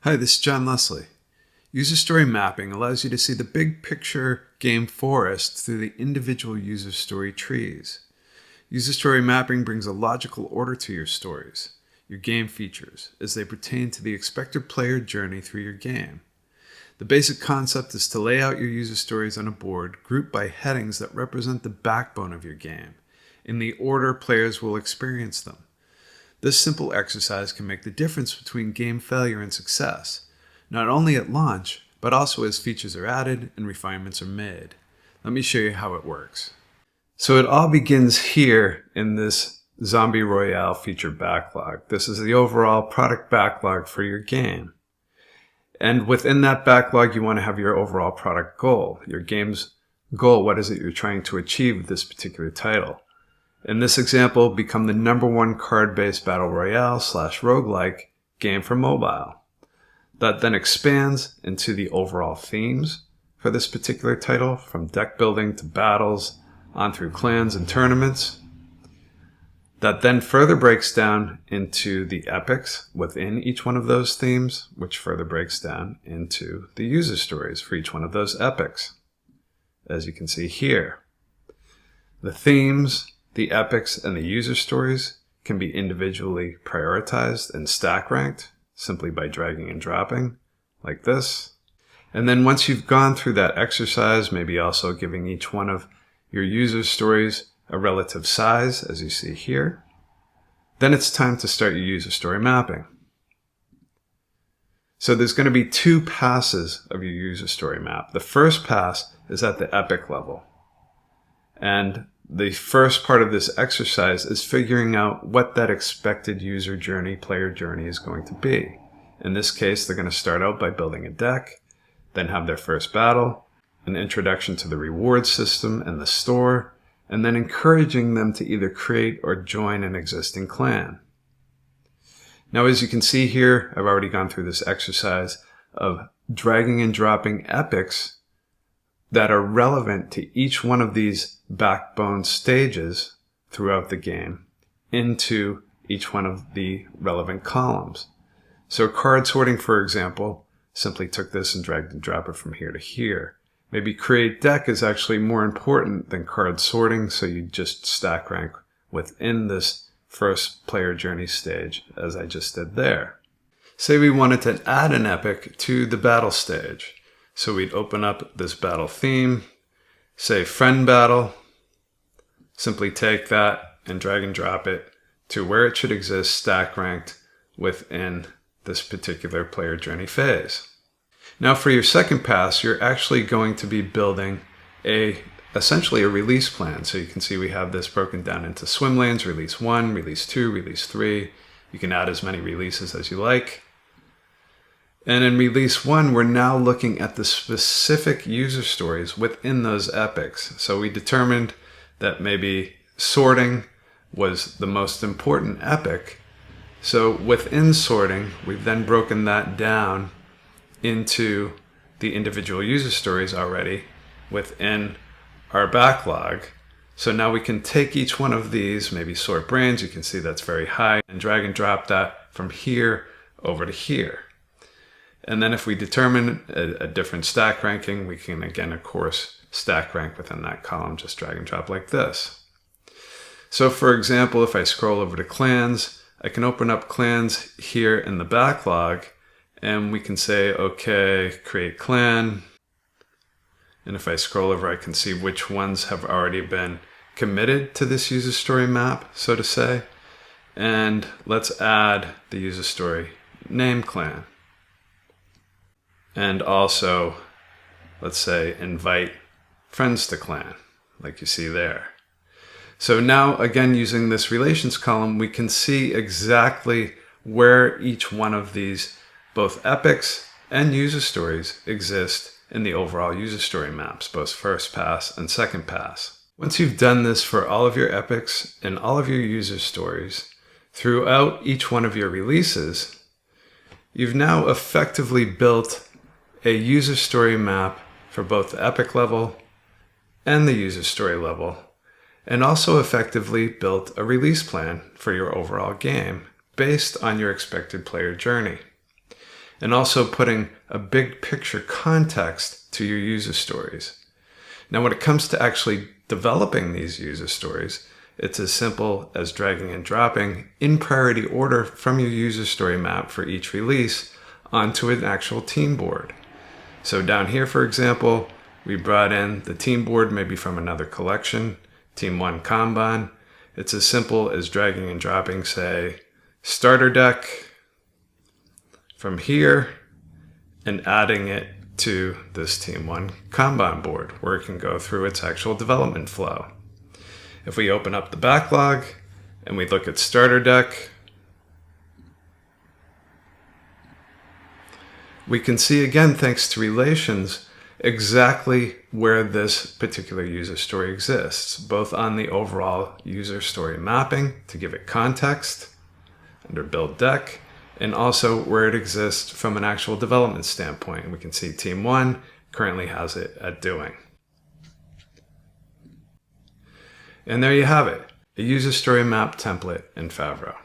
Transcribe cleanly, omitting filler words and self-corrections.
Hi, this is John Leslie. User story mapping allows you to see the big picture game forest through the individual user story trees. User story mapping brings a logical order to your stories, your game features, as they pertain to the expected player journey through your game. The basic concept is to lay out your user stories on a board grouped by headings that represent the backbone of your game, in the order players will experience them. This simple exercise can make the difference between game failure and success, not only at launch, but also as features are added and refinements are made. Let me show you how it works. So it all begins here in this Zombie Royale feature backlog. This is the overall product backlog for your game. And within that backlog, you want to have your overall product goal, your game's goal. What is it you're trying to achieve with this particular title? In this example, become the #1 card-based battle royale / roguelike game for mobile. That then expands into the overall themes for this particular title, from deck building to battles, on through clans and tournaments. That then further breaks down into the epics within each one of those themes, which further breaks down into the user stories for each one of those epics. As you can see here, the themes, the epics, and the user stories can be individually prioritized and stack ranked simply by dragging and dropping like this. And then once you've gone through that exercise, maybe also giving each one of your user stories a relative size, as you see here, then it's time to start your user story mapping. So there's going to be 2 passes of your user story map. The first pass is at the epic level. And the first part of this exercise is figuring out what that expected user journey, player journey is going to be. In this case, they're going to start out by building a deck, then have their first battle, an introduction to the reward system and the store, and then encouraging them to either create or join an existing clan. Now, as you can see here, I've already gone through this exercise of dragging and dropping epics that are relevant to each one of these backbone stages throughout the game into each one of the relevant columns. So card sorting, for example, simply took this and dragged and dropped it from here to here. Maybe create deck is actually more important than card sorting, so you just stack rank within this first player journey stage, as I just did there. Say we wanted to add an epic to the battle stage. So we'd open up this battle theme, say friend battle, simply take that and drag and drop it to where it should exist stack ranked within this particular player journey phase. Now for your second pass, you're actually going to be building essentially a release plan. So you can see we have this broken down into swim lanes, release 1, release 2, release 3. You can add as many releases as you like. And in release 1, we're now looking at the specific user stories within those epics. So we determined that maybe sorting was the most important epic. So within sorting, we've then broken that down into the individual user stories already within our backlog. So now we can take each one of these, maybe sort brains, you can see that's very high, and drag and drop that from here over to here. And then if we determine a different stack ranking, we can again, of course, stack rank within that column, just drag and drop like this. So for example, if I scroll over to clans, I can open up clans here in the backlog, and we can say, okay, create clan. And if I scroll over, I can see which ones have already been committed to this user story map, so to say. And let's add the user story name clan. And also, let's say, invite friends to clan, like you see there. So now, again, using this relations column, we can see exactly where each one of these, both epics and user stories, exist in the overall user story maps, both first pass and second pass. Once you've done this for all of your epics and all of your user stories throughout each one of your releases, you've now effectively built a user story map for both the epic level and the user story level, and also effectively built a release plan for your overall game based on your expected player journey. and also putting a big picture context to your user stories. Now, when it comes to actually developing these user stories, it's as simple as dragging and dropping in priority order from your user story map for each release onto an actual team board. So down here, for example, we brought in the team board maybe from another collection, Team 1 Kanban. It's as simple as dragging and dropping, say, starter deck from here and adding it to this Team 1 Kanban board where it can go through its actual development flow. If we open up the backlog and we look at starter deck, we can see again, thanks to relations, exactly where this particular user story exists, both on the overall user story mapping to give it context under build deck, and also where it exists from an actual development standpoint. We can see Team 1 currently has it at doing. And there you have it, a user story map template in Favreau.